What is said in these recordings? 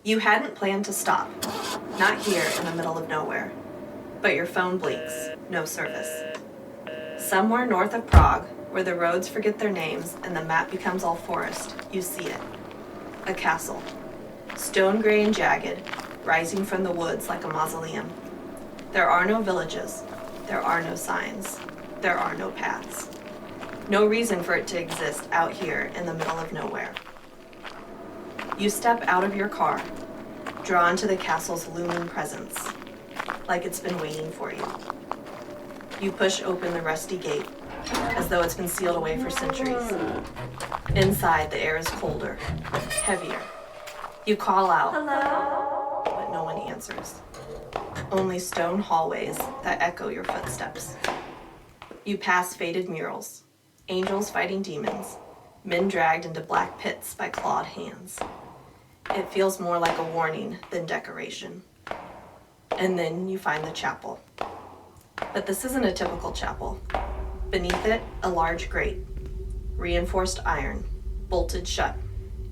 You hadn't planned to stop. Not here in the middle of nowhere. But your phone blinks. No service. Somewhere north of Prague, where the roads forget their names and the map becomes all forest, you see it. A castle. Stone gray and jagged, rising from the woods like a mausoleum. There are no villages. There are no signs. There are no paths. No reason for it to exist out here in the middle of nowhere. You step out of your car, drawn to the castle's looming presence, like it's been waiting for you. You push open the rusty gate, as though it's been sealed away for centuries. Inside, the air is colder, heavier. You call out, "Hello?" But no one answers. Only stone hallways that echo your footsteps. You pass faded murals, angels fighting demons, men dragged into black pits by clawed hands. It feels more like a warning than decoration. And then you find the chapel. But this isn't a typical chapel. Beneath it, a large grate. Reinforced iron, bolted shut,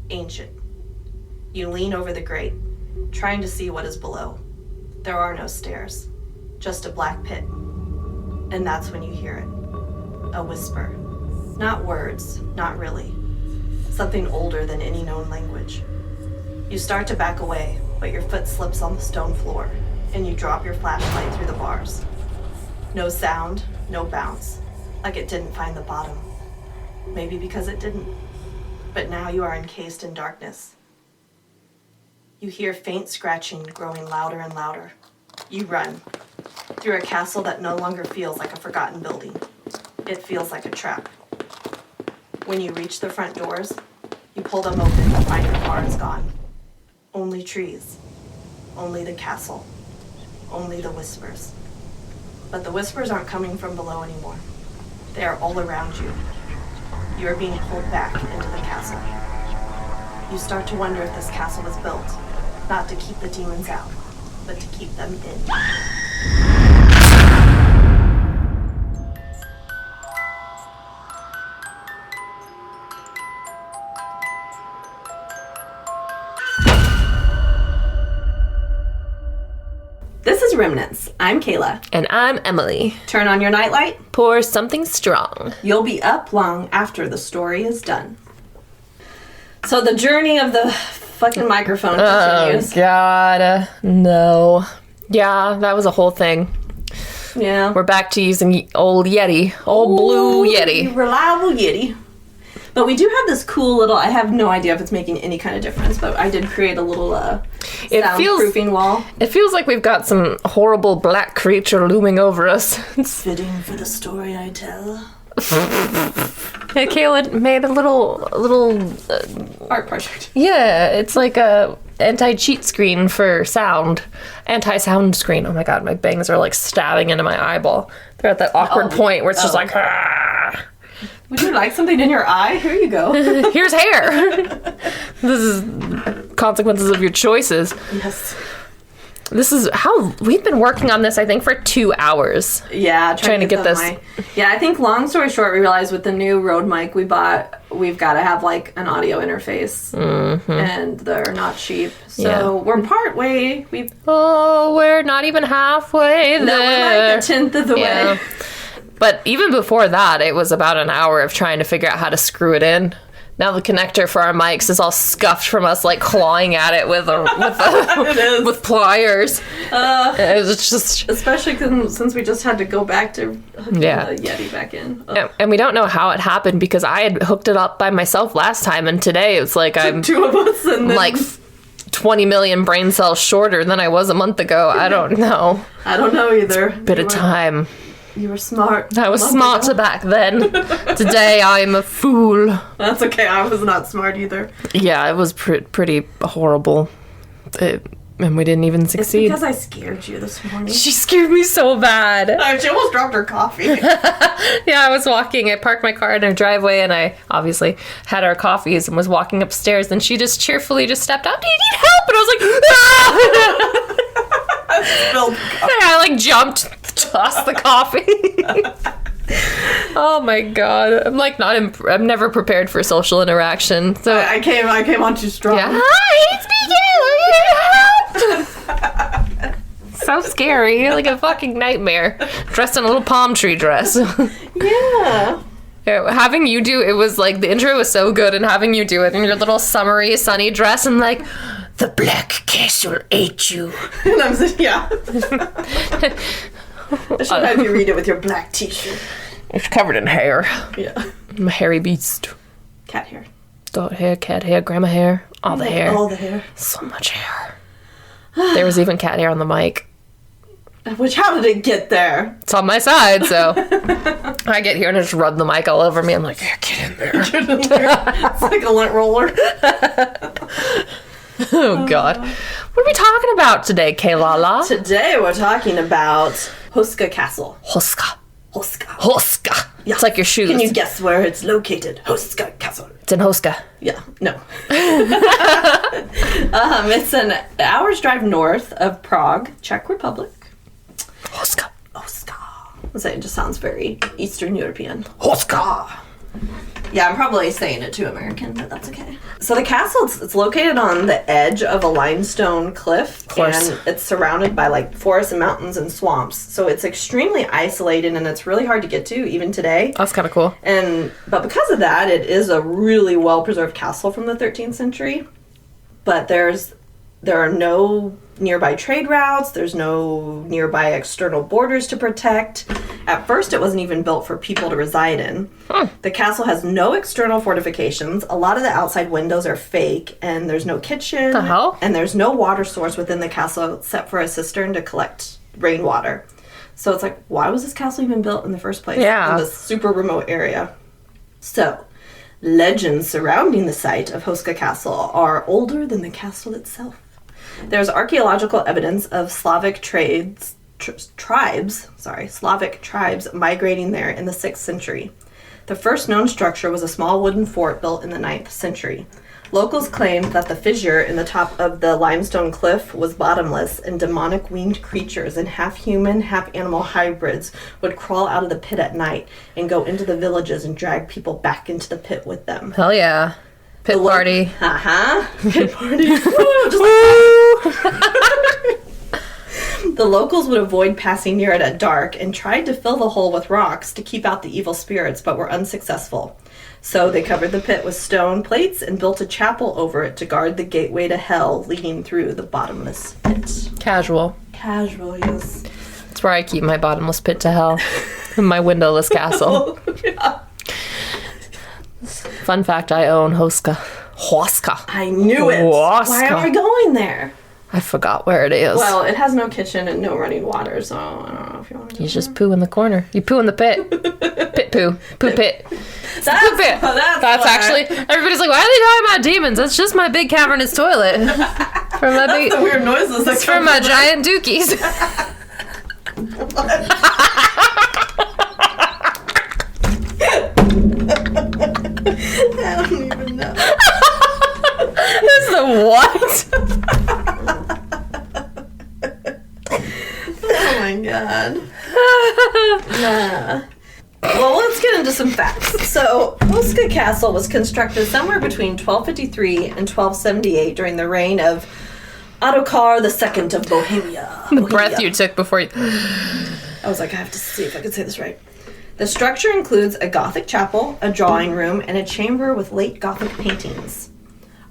ancient. You lean over the grate, trying to see what is below. There are no stairs, just a black pit. And that's when you hear it. A whisper. Not words, not really. Something older than any known language. You start to back away, but your foot slips on the stone floor, and you drop your flashlight through the bars. No sound, no bounce, like it didn't find the bottom. Maybe because it didn't. But now you are encased in darkness. You hear faint scratching growing louder and louder. You run, through a castle that no longer feels like a forgotten building. It feels like a trap. When you reach the front doors, you pull them open and find your car is gone. Only trees. Only the castle. Only the whispers. But the whispers aren't coming from below anymore. They are all around you. You are being pulled back into the castle. You start to wonder if this castle was built, not to keep the demons out, but to keep them in. This is Remnants. I'm Kayla. And I'm Emily. Turn on your nightlight. Pour something strong. You'll be up long after the story is done. So the journey of the fucking microphone continues. Oh, God. No. Yeah, that was a whole thing. Yeah. We're back to using old Yeti. Old blue Yeti. Reliable Yeti. But we do have this cool little, I have no idea if it's making any kind of difference, but I did create a little soundproofing wall. It feels like we've got some horrible black creature looming over us. It's fitting for the story I tell. Yeah, Kayla made a little art project. Yeah, it's like a anti-cheat screen for sound. Anti-sound screen. Oh my God, my bangs are like stabbing into my eyeball. They're at that awkward point where it's just like, ah. Would you like something in your eye? Here you go. Here's hair. This is consequences of your choices. Yes. This is how we've been working on this, I think, for 2 hours. Yeah, trying to get this. Yeah, I think long story short, we realized with the new Rode mic we bought, we've got to have like an audio interface, and they're not cheap. So we're part way. We're not even halfway there. No, we're like a tenth of the way. But even before that, it was about an hour of trying to figure out how to screw it in. Now the connector for our mics is all scuffed from us, like clawing at it with pliers. It's just, especially since we just had to go back to hooking the Yeti back in. And we don't know how it happened because I had hooked it up by myself last time, and today it's like I'm two of us, and then... like 20 million brain cells shorter than I was a month ago. I don't know. I don't know either. Bit of time. You were smart. I was smarter back then. Today I'm a fool. That's okay. I was not smart either. Yeah, it was pretty horrible. And we didn't even succeed. It's because I scared you this morning. She scared me so bad. She almost dropped her coffee. Yeah, I was walking. I parked my car in her driveway, and I obviously had our coffees and was walking upstairs, and she just cheerfully just stepped out. Do you need help? And I was like, ah! I like jumped, tossed the coffee. Oh my God! I'm like I'm never prepared for social interaction. So I came on too strong. Yeah. Hi, So scary. Like a fucking nightmare. Dressed in a little palm tree dress. Yeah. Having you do it was like the intro was so good, and having you do it in your little summery sunny dress and like the Black Castle ate you. And I'm just, yeah. I should have you read it with your black t-shirt. It's covered in hair. Yeah. I'm a hairy beast. Cat hair. Dog hair, cat hair, grandma hair, all the hair. All the hair. So much hair. There was even cat hair on the mic. Which, how did it get there? It's on my side, so I get here and just rub the mic all over me. I'm like, yeah, get in there. It's like a lint roller. Oh, God. What are we talking about today, Kayla? Today we're talking about Houska Castle. Houska. Houska. Yeah. It's like your shoes. Can you guess where it's located? Houska Castle. It's in Houska. Yeah, no. It's an hour's drive north of Prague, Czech Republic. Houska. I say it just sounds very Eastern European. Houska. Yeah, I'm probably saying it too American, but that's okay. So the castle, it's located on the edge of a limestone cliff. Of course. And it's surrounded by like forests and mountains and swamps. So it's extremely isolated and it's really hard to get to even today. That's kind of cool. But because of that, it is a really well-preserved castle from the 13th century. But there are no nearby trade routes. There's no nearby external borders to protect. At first, it wasn't even built for people to reside in. The castle has no external fortifications. A lot of the outside windows are fake, and there's no kitchen. The hell? And there's no water source within the castle except for a cistern to collect rainwater. So it's like, why was this castle even built in the first place? Yeah. In this super remote area. So, legends surrounding the site of Houska Castle are older than the castle itself. There's archaeological evidence of Slavic tribes migrating there in the 6th century. The first known structure was a small wooden fort built in the 9th century. Locals claimed that the fissure in the top of the limestone cliff was bottomless, and demonic winged creatures and half-human, half-animal hybrids would crawl out of the pit at night and go into the villages and drag people back into the pit with them. Hell yeah. Pit party. Pit party. The locals would avoid passing near it at dark and tried to fill the hole with rocks to keep out the evil spirits, but were unsuccessful. So they covered the pit with stone plates and built a chapel over it to guard the gateway to hell leading through the bottomless pit. Casual, yes. That's where I keep my bottomless pit to hell. In my windowless castle. Yeah. Fun fact, I own Houska. I knew it. Houska. Why are we going there? I forgot where it is. Well, it has no kitchen and no running water, so I don't know if you want to. You just poo in the corner. You poo in the pit. Pit poo. Poo pit. That's Poo pit. That's actually, everybody's like, why are they talking about demons? That's just my big cavernous toilet. From my That's the weird noises that It's come from my giant dookies. I don't even know. That's the what? Oh my god. Nah. Well, let's get into some facts. So, Houska Castle was constructed somewhere between 1253 and 1278 during the reign of Ottokar II of Bohemia. The breath you took before you... I was like, I have to see if I can say this right. The structure includes a Gothic chapel, a drawing room, and a chamber with late Gothic paintings.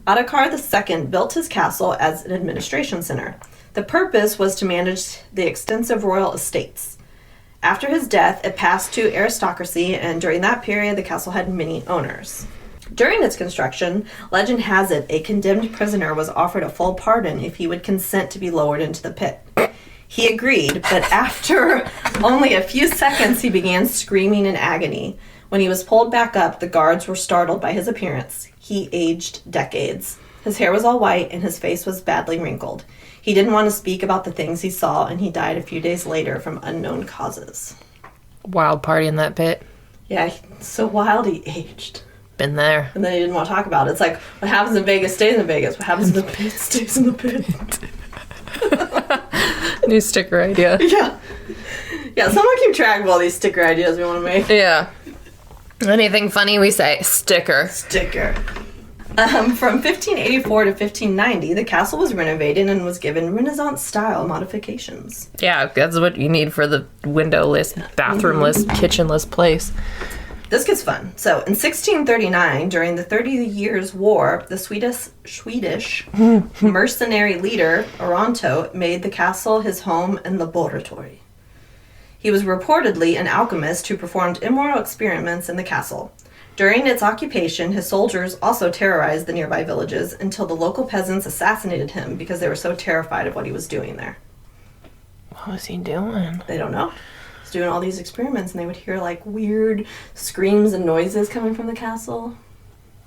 Ottokar II built his castle as an administration center. The purpose was to manage the extensive royal estates. After his death, it passed to aristocracy, and during that period, the castle had many owners. During its construction, legend has it a condemned prisoner was offered a full pardon if he would consent to be lowered into the pit. He agreed, but after only a few seconds, he began screaming in agony. When he was pulled back up, the guards were startled by his appearance. He aged decades. His hair was all white, and his face was badly wrinkled. He didn't want to speak about the things he saw, and he died a few days later from unknown causes. Wild party in that pit. Yeah, so wild he aged. Been there. And then he didn't want to talk about it. It's like, what happens in Vegas stays in Vegas. What happens in the pit stays in the pit. New sticker idea. Yeah. Yeah, someone keep track of all these sticker ideas we want to make. Yeah. Anything funny we say, sticker. Sticker. From 1584 to 1590, the castle was renovated and was given Renaissance-style modifications. Yeah, that's what you need for the windowless, bathroomless, kitchenless place. This gets fun. So, in 1639, during the 30 Years' War, the Swedish mercenary leader, Oronto, made the castle his home and laboratory. He was reportedly an alchemist who performed immoral experiments in the castle. During its occupation, his soldiers also terrorized the nearby villages until the local peasants assassinated him because they were so terrified of what he was doing there. What was he doing? They don't know. He's doing all these experiments, and they would hear, like, weird screams and noises coming from the castle.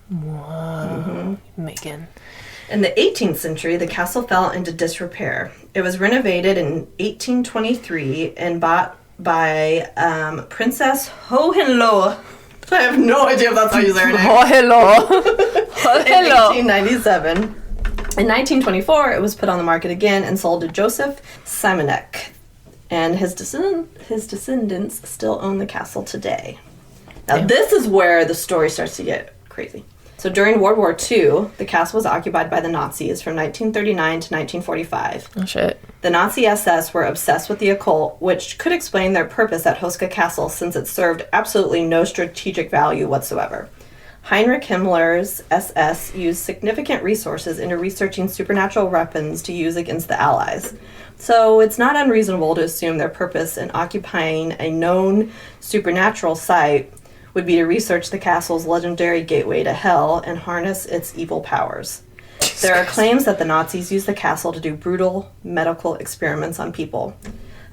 Whoa. Megan. In the 18th century, the castle fell into disrepair. It was renovated in 1823 and bought by Princess Hohenlohe. I have no idea if that's how you say her name. Oh, hello. Oh, hello. In 1897. In 1924, it was put on the market again and sold to Joseph Simonek. And his descendants still own the castle today. Now, this is where the story starts to get crazy. So during World War II, the castle was occupied by the Nazis from 1939 to 1945. Oh, shit. The Nazi SS were obsessed with the occult, which could explain their purpose at Houska Castle since it served absolutely no strategic value whatsoever. Heinrich Himmler's SS used significant resources into researching supernatural weapons to use against the Allies. So it's not unreasonable to assume their purpose in occupying a known supernatural site would be to research the castle's legendary gateway to hell and harness its evil powers. There are claims that the Nazis used the castle to do brutal medical experiments on people.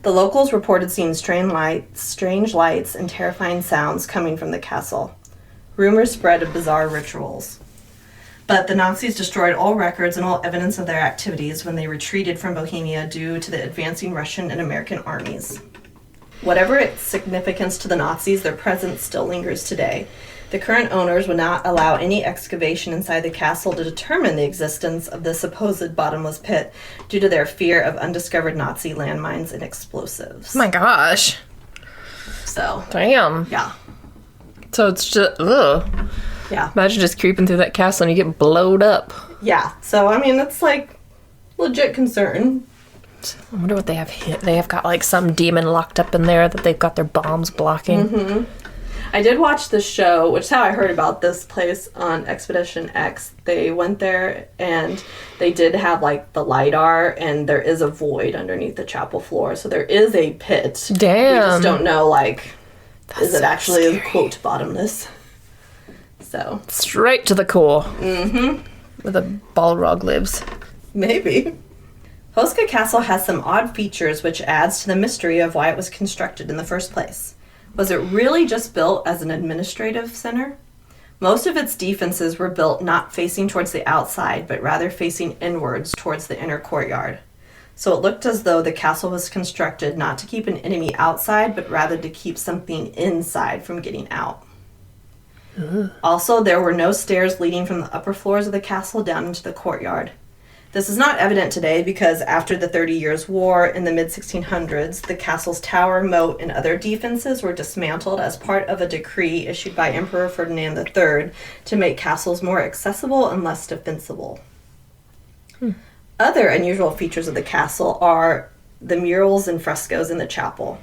The locals reported seeing strange lights and terrifying sounds coming from the castle. Rumors spread of bizarre rituals. But the Nazis destroyed all records and all evidence of their activities when they retreated from Bohemia due to the advancing Russian and American armies. Whatever its significance to the Nazis, their presence still lingers today. The current owners would not allow any excavation inside the castle to determine the existence of the supposed bottomless pit due to their fear of undiscovered Nazi landmines and explosives. Oh my gosh. So. Damn. Yeah. So it's just, ugh. Yeah. Imagine just creeping through that castle and you get blowed up. Yeah. So, I mean, it's like legit concern. I wonder what they have hit. They have got like some demon locked up in there that they've got their bombs blocking. Mm-hmm. I did watch the show, which is how I heard about this place on Expedition X. They went there and they did have like the LiDAR, and there is a void underneath the chapel floor. So there is a pit. Damn. We just don't know, like, is it so actually, scary. quote, bottomless? So. Straight to the core. Mm-hmm. Where the Balrog lives. Maybe. Houska Castle has some odd features which adds to the mystery of why it was constructed in the first place. Was it really just built as an administrative center? Most of its defenses were built not facing towards the outside, but rather facing inwards towards the inner courtyard. So it looked as though the castle was constructed not to keep an enemy outside, but rather to keep something inside from getting out. Ugh. Also, there were no stairs leading from the upper floors of the castle down into the courtyard. This is not evident today because after the 30 Years' War in the mid-1600s, the castle's tower, moat, and other defenses were dismantled as part of a decree issued by Emperor Ferdinand III to make castles more accessible and less defensible. Other unusual features of the castle are the murals and frescoes in the chapel.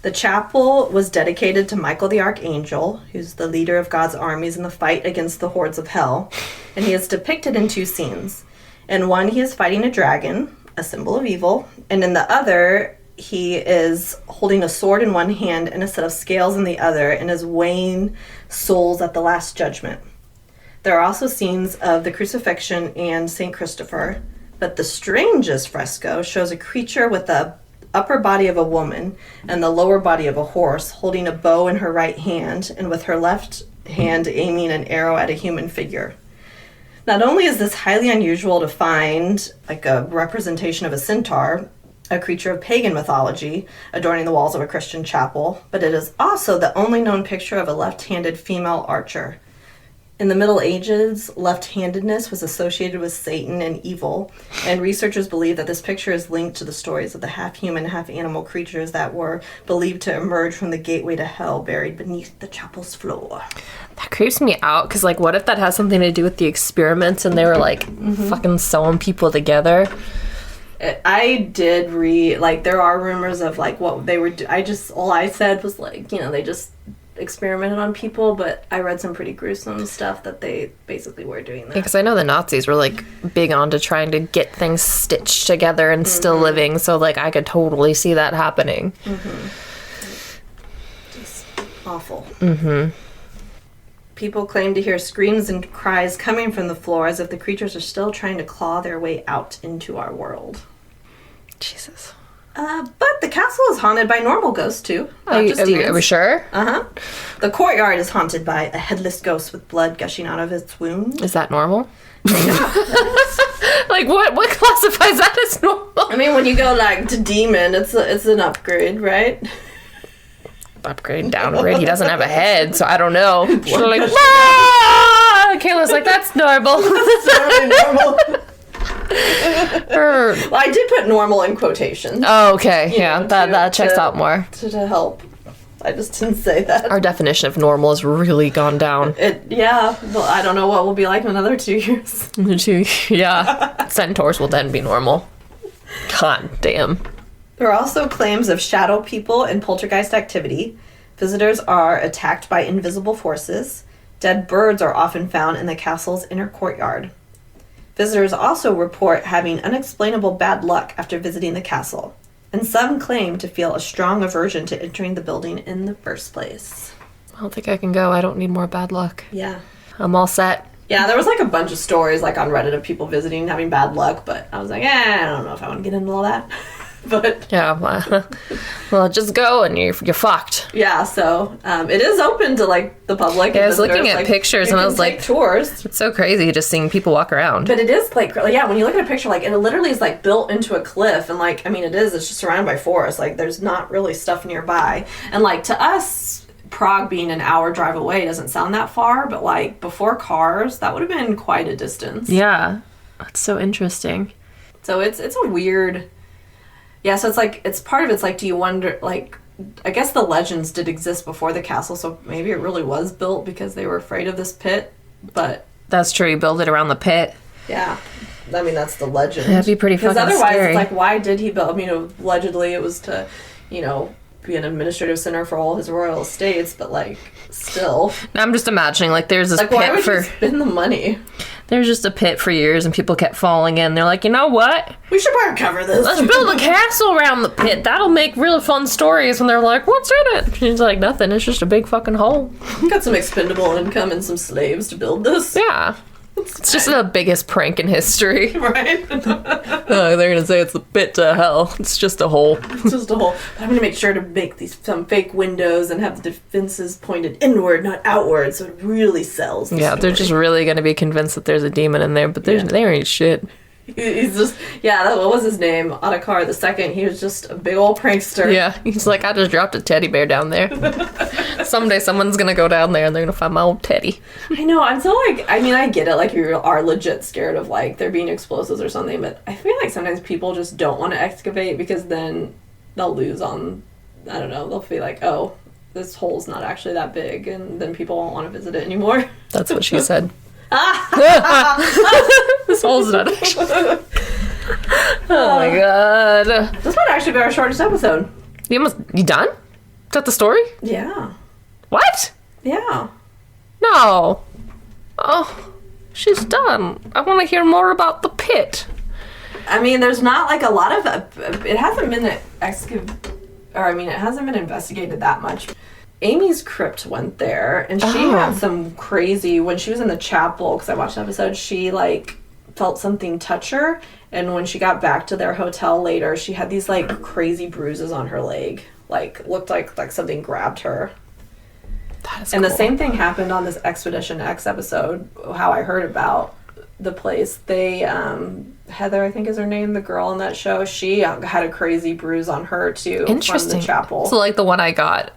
The chapel was dedicated to Michael the Archangel, who's the leader of God's armies in the fight against the hordes of hell, and he is depicted in two scenes. In one, he is fighting a dragon, a symbol of evil, and in the other, he is holding a sword in one hand and a set of scales in the other and is weighing souls at the Last Judgment. There are also scenes of the crucifixion and St. Christopher, but the strangest fresco shows a creature with the upper body of a woman and the lower body of a horse holding a bow in her right hand and with her left hand aiming an arrow at a human figure. Not only is this highly unusual to find, like a representation of a centaur, a creature of pagan mythology, adorning the walls of a Christian chapel, but it is also the only known picture of a left-handed female archer. In the Middle Ages, left-handedness was associated with Satan and evil, and researchers believe that this picture is linked to the stories of the half-human, half-animal creatures that were believed to emerge from the gateway to hell buried beneath the chapel's floor. That creeps me out, because, like, what if that has something to do with the experiments and they were, like, fucking sewing people together? I did read, like, there are rumors of, like, what they were all I said was, like, you know, they just experimented on people, but I read some pretty gruesome stuff that they basically were doing that. Because I know the Nazis were, like, big on to trying to get things stitched together and still living, so, like, I could totally see that happening. Just awful. People claim to hear screams and cries coming from the floor as if the creatures are still trying to claw their way out into our world. Jesus. But the castle is haunted by normal ghosts, too. Not just demons. Are we sure? Uh-huh. The courtyard is haunted by a headless ghost with blood gushing out of its wound. Is that normal? Like, what classifies that as normal? I mean, when you go, like, to demon, it's an upgrade, right? Upgrade, downgrade. He doesn't have a head, so I don't know. We're like, ah! Kayla's like, that's normal. That's totally normal. Well, I did put normal in quotations. Oh, okay. Yeah, that checks out more. To help. I just didn't say that. Our definition of normal has really gone down. Yeah. Well, I don't know what will be like in another 2 years. Yeah. Centaurs will then be normal. God damn. There are also claims of shadow people and poltergeist activity. Visitors are attacked by invisible forces. Dead birds are often found in the castle's inner courtyard. Visitors also report having unexplainable bad luck after visiting the castle, and some claim to feel a strong aversion to entering the building in the first place. I don't think I can go. I don't need more bad luck. Yeah. I'm all set. Yeah, there was like a bunch of stories like on Reddit of people visiting and having bad luck, but I was like, I don't know if I want to get into all that. But yeah, well, just go and you're fucked. Yeah, so it is open to like the public. Yeah, I was looking at pictures and I was like, tours. It's so crazy just seeing people walk around. But it is like, yeah, when you look at a picture, like it literally is like built into a cliff, and like, I mean, it's just surrounded by forest. Like, there's not really stuff nearby, and like to us, Prague being an hour drive away doesn't sound that far, but like before cars, that would have been quite a distance. Yeah, that's so interesting. So it's a weird. Yeah, so it's like, it's part of it's like, do you wonder, like, I guess the legends did exist before the castle, so maybe it really was built because they were afraid of this pit, but... That's true, you build it around the pit. Yeah, I mean, that's the legend. That'd be pretty fucking scary. Because otherwise, it's like, why did he build, I mean, allegedly it was to, you know, be an administrative center for all his royal estates, but like, still. Now I'm just imagining, like, there's this like, pit why would for... you spend the money? There's just a pit for years and people kept falling in. They're like, you know what? We should probably cover this. Let's build a castle around the pit. That'll make really fun stories. And they're like, what's in it? She's like, nothing. It's just a big fucking hole. Got some expendable income and some slaves to build this. Yeah. It's just the biggest prank in history. Right? They're going to say it's the pit to hell. It's just a hole. It's just a hole. But I'm going to make sure to make some fake windows and have the defenses pointed inward, not outward, so it really sells. Yeah, they're just really going to be convinced that there's a demon in there, but they ain't shit. He's just, what was his name? Otakar II. He was just a big old prankster. Yeah, he's like, I just dropped a teddy bear down there. Someday someone's gonna go down there and they're gonna find my old teddy. I know, I'm so like, I mean, I get it, like, you are legit scared of, like, there being explosives or something, but I feel like sometimes people just don't want to excavate because then they'll lose on, I don't know, they'll feel like, oh, this hole's not actually that big, and then people won't want to visit it anymore. That's what she said. This hole's not actually. Oh my god. This might actually be our shortest episode. You done? Is that the story? Yeah. What? Yeah. No. Oh, she's done. I want to hear more about the pit. I mean, there's not like a lot of it hasn't been it hasn't been investigated that much. Amy's crypt went there, and she had some crazy, when she was in the chapel, because I watched the episode, she, like, felt something touch her, and when she got back to their hotel later, she had these, like, crazy bruises on her leg. Like, looked like something grabbed her. That is and cool. The same thing happened on this Expedition X episode, how I heard about the place. They, Heather, I think is her name, the girl on that show, she had a crazy bruise on her, too, Interesting. from the chapel. So, like, the one I got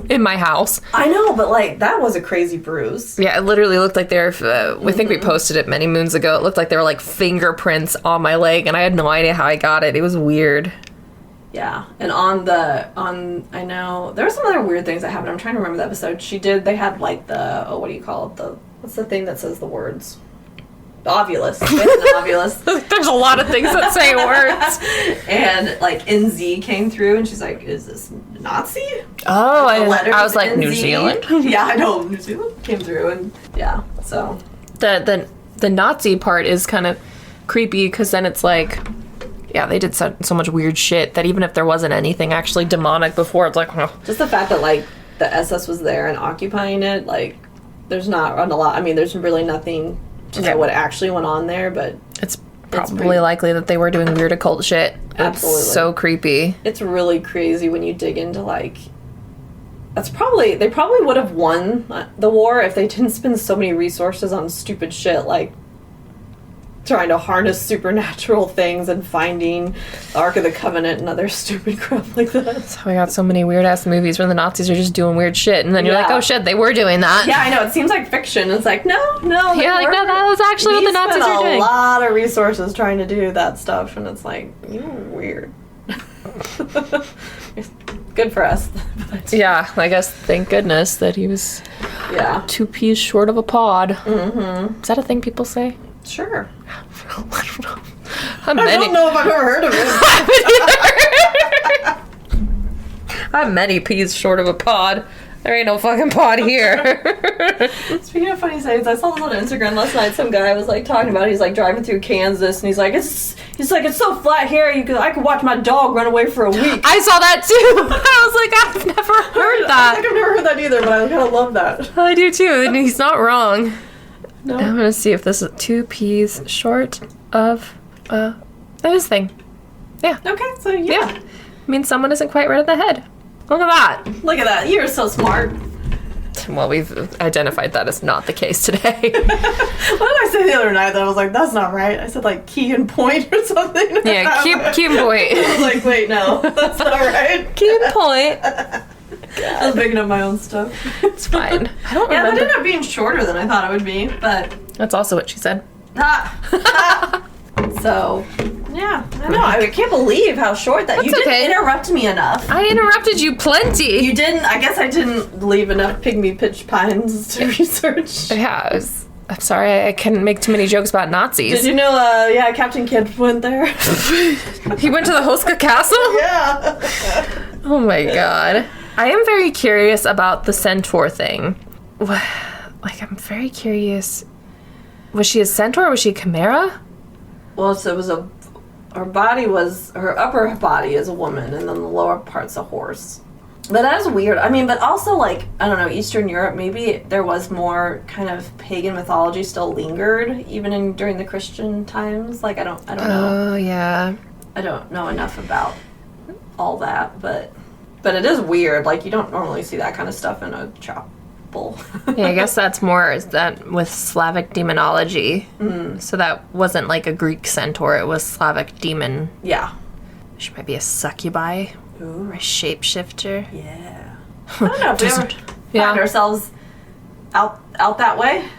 in my house. I know, but, like, that was a crazy bruise. Yeah, it literally looked like there. We think we posted it many moons ago. It looked like there were, like, fingerprints on my leg, and I had no idea how I got it. It was weird. Yeah, and I know, there were some other weird things that happened. I'm trying to remember the episode. They had, like, what do you call it? What's the thing that says the words? The ovulus. They had an ovulus. There's a lot of things that say words. And, like, NZ came through, and she's like, is this Nazi? Oh, I was like, NZ. New Zealand? Yeah, I know, New Zealand came through, and, yeah, so. The Nazi part is kind of creepy, because then it's like, yeah, they did so much weird shit that even if there wasn't anything actually demonic before, it's like, oh. Just the fact that, like, the SS was there and occupying it, like, there's not a lot, I mean, there's really nothing to know what actually went on there, but it's probably likely that they were doing weird occult shit. Absolutely. It's so creepy. It's really crazy when you dig into, like, they probably would have won the war if they didn't spend so many resources on stupid shit, like trying to harness supernatural things and finding the Ark of the Covenant and other stupid crap like that. So we got so many weird-ass movies where the Nazis are just doing weird shit, and then you're like, oh shit, they were doing that. Yeah, I know, it seems like fiction. It's like, no. Yeah, like, no, that was actually what the Nazis are doing. A lot of resources trying to do that stuff, and it's like, you're weird. Good for us. Yeah, I guess, thank goodness that he was 2 peas short of a pod. Mm-hmm. Is that a thing people say? Sure. I don't know. I don't know if I've ever heard of it. I'm many peas short of a pod. There ain't no fucking pod here. Speaking of funny sayings, I saw this on Instagram last night. Some guy was like talking about it. He's like driving through Kansas, and he's like, it's so flat here. I could watch my dog run away for a week. I saw that too. I was like, I've never heard that. I've never heard that either, but I kind of love that. I do too, and he's not wrong. No. I'm gonna see if this is 2 peas short of this thing. Yeah. Okay, so yeah. I mean, someone isn't quite right at the head. Look at that. Look at that. You're so smart. Well, we've identified that as not the case today. What did I say the other night that I was like, that's not right? I said like key and point or something. Yeah, key and point. I was like, wait, no, that's not right. Key and point. I was making up my own stuff. It's fine. I don't remember. Yeah, that ended up being shorter than I thought it would be, but... That's also what she said. So, yeah, I know. I can't believe how short that... That's you didn't okay. interrupt me enough. I interrupted you plenty. You didn't... I guess I didn't leave enough pygmy pitch pines to research. Yeah, I'm sorry, I couldn't make too many jokes about Nazis. Did you know, Captain Kidd went there? He went to the Houska Castle? Yeah. Oh my god. I am very curious about the centaur thing. Like, I'm very curious. Was she a centaur or was she a chimera? Well, so it was her upper body is a woman, and then the lower part's a horse. But that is weird. I mean, but also, like, I don't know, Eastern Europe, maybe there was more kind of pagan mythology still lingered, even during the Christian times. Like, I don't know. Oh, yeah. I don't know enough about all that, but it is weird. Like, you don't normally see that kind of stuff in a chapel. Yeah, I guess that's more that with Slavic demonology. So that wasn't like a Greek centaur, it was Slavic demon. Yeah. She might be a succubi. Ooh. Or a shapeshifter. Yeah. I don't know if we ever find ourselves out that way.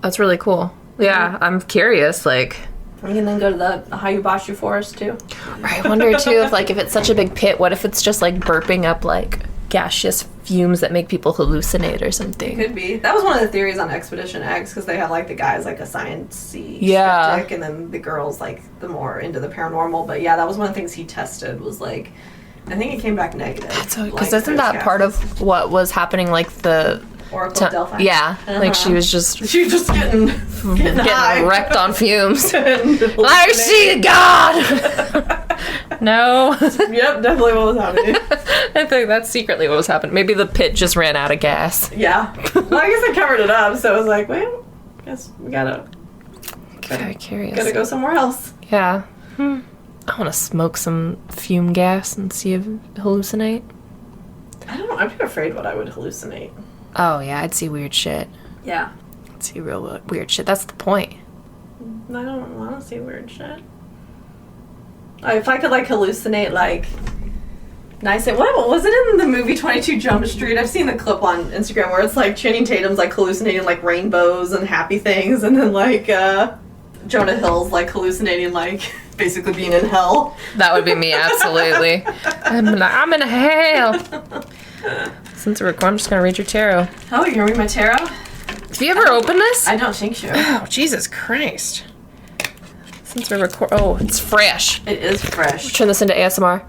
That's really cool. Yeah, I'm curious, like... We can then go to the Hayubashu forest, too. I wonder, too, if it's such a big pit, what if it's just, like, burping up, like, gaseous fumes that make people hallucinate or something? Could be. That was one of the theories on Expedition X, because they had, like, the guys, like, a science-y skeptic, and then the girls, like, the more into the paranormal. But, yeah, that was one of the things he tested, was, like... I think it came back negative. Because isn't that part of what was happening, like, the... Oracle of Delphi. Yeah, like she was just getting high. Wrecked on fumes. I see God. No. Yep, definitely what was happening. I think that's secretly what was happening. Maybe the pit just ran out of gas. Yeah. Well, I guess I covered it up, so I was like, well, I guess we gotta very curious. Gotta go somewhere else. Yeah. I want to smoke some fume gas and see if hallucinate. I don't know. I'm afraid what I would hallucinate. Oh, yeah, I'd see weird shit. Yeah. I'd see real weird shit. That's the point. I don't want to see weird shit. If I could, like, hallucinate, like, nice. What was it in the movie 22 Jump Street? I've seen the clip on Instagram where it's, like, Channing Tatum's, like, hallucinating, like, rainbows and happy things, and then, like, Jonah Hill's, like, hallucinating, like, basically being in hell. That would be me, absolutely. I'm in hell. Since we're recording, I'm just going to read your tarot. Oh, you're going to read my tarot? Have you ever opened this? I don't think so. Oh, Jesus Christ. Since we're oh, it's fresh. It is fresh. Turn this into ASMR.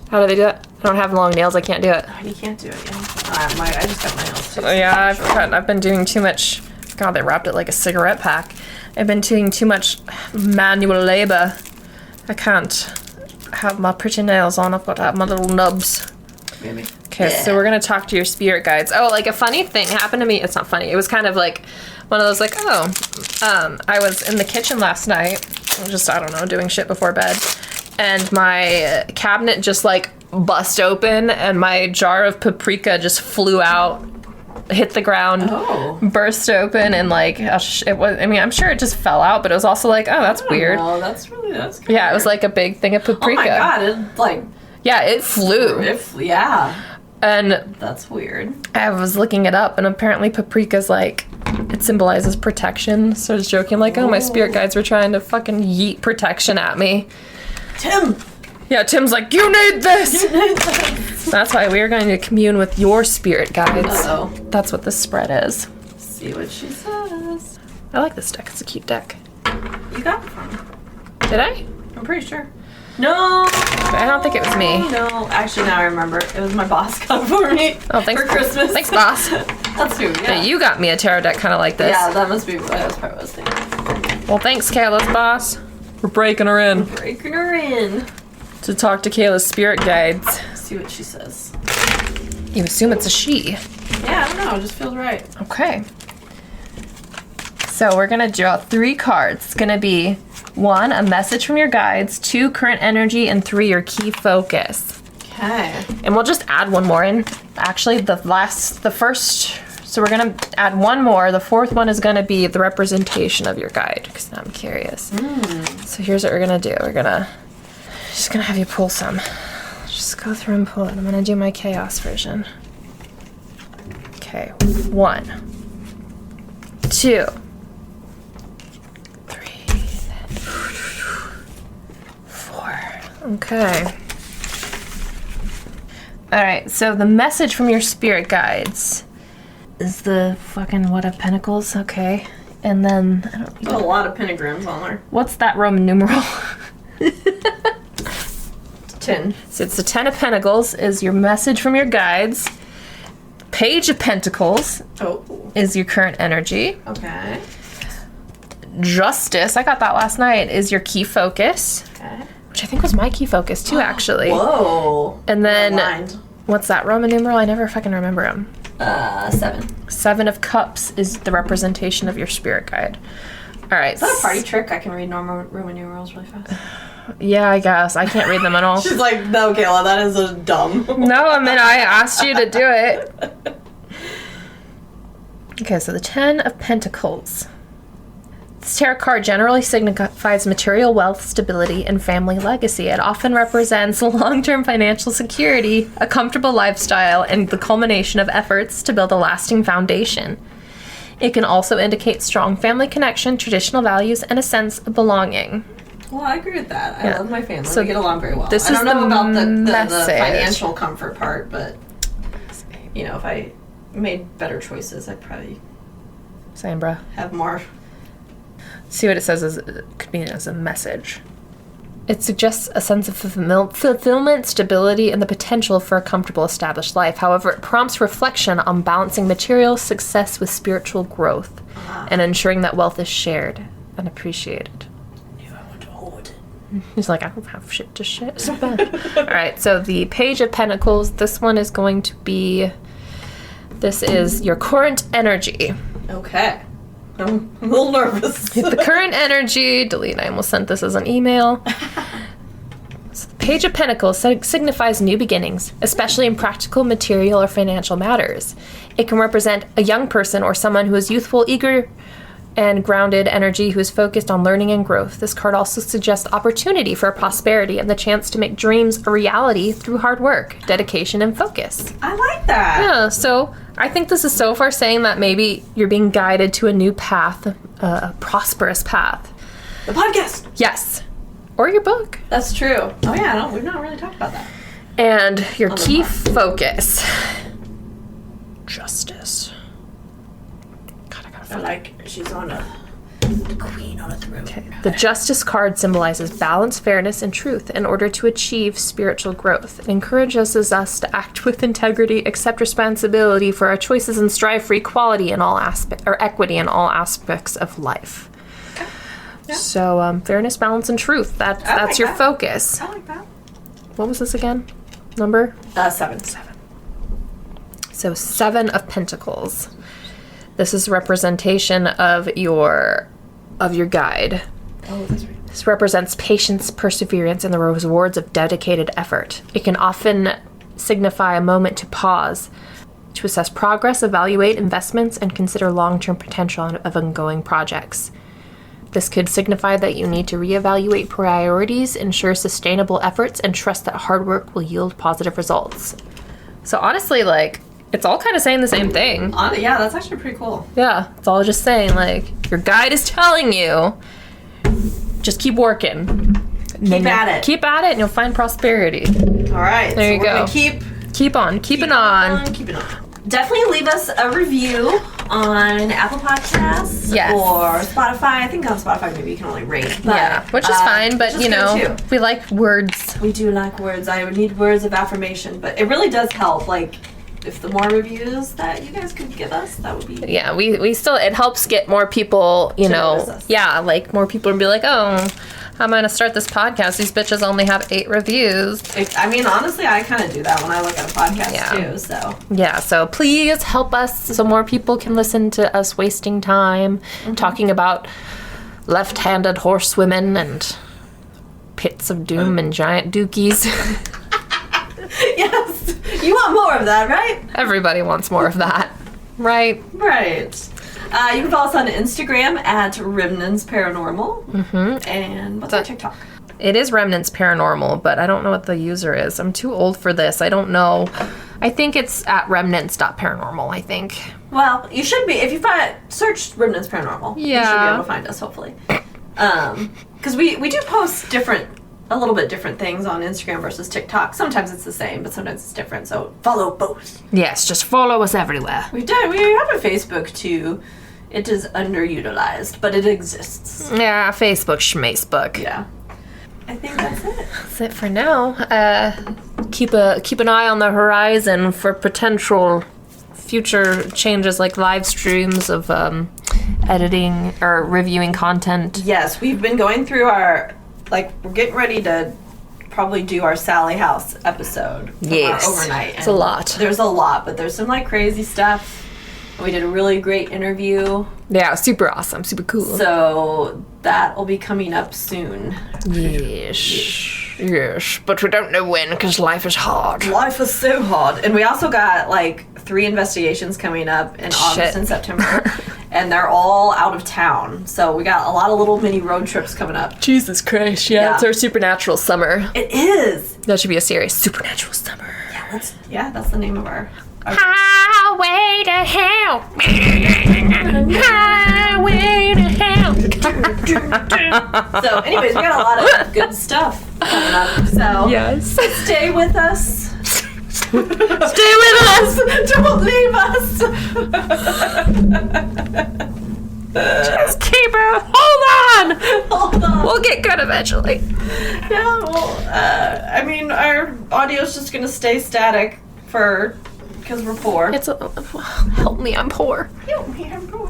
How do they do it? I don't have long nails. I can't do it. Oh, you can't do it, yeah. I just got my nails too. Oh, yeah, I've been doing too much. God, they wrapped it like a cigarette pack. I've been doing too much manual labor. I can't have my pretty nails on. I've got to have my little nubs. Maybe. Okay, so we're going to talk to your spirit guides. Oh, like a funny thing happened to me. It's not funny. It was kind of like one of those like, I was in the kitchen last night, just, I don't know, doing shit before bed. And my cabinet just like bust open and my jar of paprika just flew out, hit the ground, burst open, and like, it was, I mean, I'm sure it just fell out, but it was also like, oh, that's weird. Oh, that's good. Yeah, it was like a big thing of paprika. Oh my God, it like... Yeah, it flew. Yeah. And that's weird. I was looking it up, and apparently paprika's like, it symbolizes protection. So I was joking, like, oh, my spirit guides were trying to fucking yeet protection at me. Tim! Yeah, Tim's like, you need this! That's why we are going to commune with your spirit guides. Uh-oh. That's what this spread is. See what she says. I like this deck. It's a cute deck. You got it from me. Did I? I'm pretty sure. No! I don't think it was me. No, actually, now I remember. It was my boss got for me. Oh, thanks. For Christmas. Thanks, boss. That's who, yeah. But you got me a tarot deck kind of like this. Yeah, that must be what I was probably thinking. Well, thanks, Kayla's boss. We're breaking her in. Breaking her in. To talk to Kayla's spirit guides. See what she says. You assume it's a she. Yeah, I don't know. It just feels right. Okay. So we're going to draw 3 cards. It's going to be 1, a message from your guides, 2, current energy, and 3, your key focus. Okay. And we'll just add one more in. Actually, the first, so we're going to add one more. The 4th one is going to be the representation of your guide, because now I'm curious. So here's what we're going to do. Just going to have you pull some. Just go through and pull it. I'm going to do my chaos version. Okay, 1, 2, 4. Okay. Alright, so the message from your spirit guides is the fucking what of pentacles, okay. And then, I don't know. A lot of pentagrams on there. What's that Roman numeral? 10. So it's the 10 of Pentacles is your message from your guides. Page of Pentacles is your current energy. Okay. Justice, I got that last night, is your key focus. Okay. Which I think was my key focus too, actually. Whoa. And then, what's that Roman numeral? I never fucking remember them. 7. 7 of Cups is the representation of your spirit guide. All right. Is that a party trick? I can read normal Roman numerals really fast. Yeah, I guess. I can't read them at all. She's like, no, Kayla, that is a dumb. No, I mean, I asked you to do it. Okay, so the 10 of Pentacles. This tarot card generally signifies material wealth, stability, and family legacy. It often represents long-term financial security, a comfortable lifestyle, and the culmination of efforts to build a lasting foundation. It can also indicate strong family connection, traditional values, and a sense of belonging. Well, I agree with that. I love my family. So we get along very well. This I don't know about the message. financial comfort part, but you know, if I made better choices, I'd probably Same, bruh. have more. See what it says as it could mean as a message. It suggests a sense of fulfillment, stability, and the potential for a comfortable, established life. However, it prompts reflection on balancing material success with spiritual growth and ensuring that wealth is shared and appreciated. He's like, I don't have shit to spend. All right, so the Page of Pentacles, this one is going to be, this is your current energy. Okay. I'm a little nervous. The current energy, delete, I almost sent this as an email. So the Page of Pentacles signifies new beginnings, especially in practical, material, or financial matters. It can represent a young person or someone who is youthful, eager and grounded energy who is focused on learning and growth. This card also suggests opportunity for prosperity and the chance to make dreams a reality through hard work, dedication, and focus. I like that. Yeah, so I think this is so far saying that maybe you're being guided to a new path, a prosperous path. The podcast. Yes. Or your book. That's true. Oh yeah, no, we've not really talked about that. And your key focus. Justice. God, I gotta find like she's on a queen on a throne. Okay. The Justice card symbolizes balance, fairness, and truth in order to achieve spiritual growth. It encourages us to act with integrity, accept responsibility for our choices, and strive for equality in all equity in all aspects of life. Okay. Yeah. So, fairness, balance, and truth. That's like your focus. I like that. What was this again? Number? 7. So 7 of Pentacles. This is representation of your guide. Oh, that's right. This represents patience, perseverance, and the rewards of dedicated effort. It can often signify a moment to pause, to assess progress, evaluate investments, and consider long-term potential of ongoing projects. This could signify that you need to reevaluate priorities, ensure sustainable efforts, and trust that hard work will yield positive results. So honestly, like, it's all kind of saying the same thing. Yeah, that's actually pretty cool. Yeah, it's all just saying, like, your guide is telling you, just keep working. Keep at it. Keep at it, and you'll find prosperity. All right. There you go. Keep on. Keeping on. Definitely leave us a review on Apple Podcasts or Spotify. I think on Spotify maybe you can only rate. But, yeah, which is fine, but you know, we like words. We do like words. I would need words of affirmation, but it really does help. Like, if the more reviews that you guys could give us, that would be... Yeah, we still, it helps get more people, you know, like more people would be like, oh, I'm going to start this podcast. These bitches only have 8 reviews. I mean, honestly, I kind of do that when I look at a podcast too, so... Yeah, so please help us so more people can listen to us wasting time talking about left-handed horsewomen and pits of doom and giant dookies. Yes, you want more of that, right? Everybody wants more of that, right? Right. You can follow us on Instagram at Remnants Paranormal. Mm-hmm. And what's our TikTok? It is Remnants Paranormal, but I don't know what the user is. I'm too old for this. I don't know. I think it's at remnants.paranormal, I think. Well, you should be. If you search Remnants Paranormal, you should be able to find us, hopefully. Because we do post a little bit different things on Instagram versus TikTok. Sometimes it's the same, but sometimes it's different. So follow both. Yes, just follow us everywhere. We have a Facebook too. It is underutilized, but it exists. Yeah, Facebook, schmacebook. Yeah. I think that's it. That's it for now. Keep an eye on the horizon for potential future changes like live streams of editing or reviewing content. Yes, we've been going through we're getting ready to probably do our Sally House episode. Yes. Overnight. It's a lot. There's a lot, but there's some crazy stuff. We did a really great interview. Yeah, super awesome, super cool. So that will be coming up soon. Yes, but we don't know when because life is hard. Life is so hard. And we also got 3 investigations coming up in August and September. And they're all out of town. So we got a lot of little mini road trips coming up. Jesus Christ, yeah. It's our supernatural summer. It is. That should be a series, Supernatural Summer. Yeah, that's the name of our Highway to Hell. Highway to Hell. So anyways, we got a lot of good stuff coming up. So yes. Stay with us. Stay with us. Don't leave us. Just keep it. Hold on. We'll get good eventually. Yeah, well, I mean, our audio's just going to stay static because we're poor. Help me, I'm poor. Help me, I'm poor.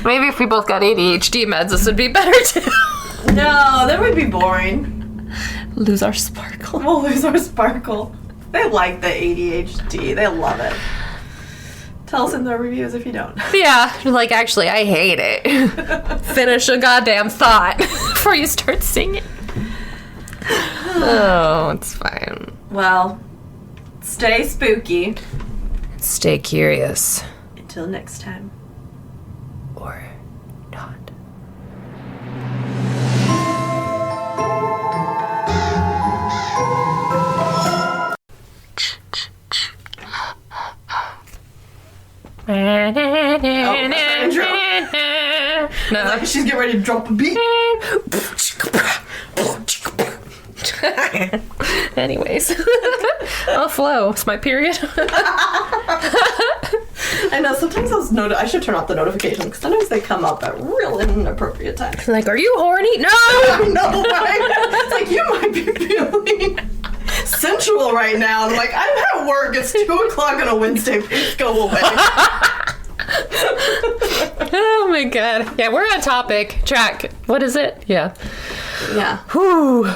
Maybe if we both got ADHD meds, this would be better too. No, that would be boring. Lose our sparkle. We'll lose our sparkle. They like the ADHD. They love it. Tell us in the reviews if you don't. Yeah, actually, I hate it. Finish a goddamn thought before you start singing. Oh, it's fine. Well, stay spooky. Stay curious. Until next time. or not. No. Like she's getting ready to drop a beat. Anyways. I'll flow. It's my period. I know, sometimes those I should turn off the notifications because sometimes they come up at real inappropriate times. Like, are you horny? No! No, right? It's like, you might be feeling sensual right now. I'm like, I'm at work. It's 2 o'clock on a Wednesday. Please go away. Oh my god. Yeah, we're on topic. Track. What is it? Yeah. Yeah. Whew.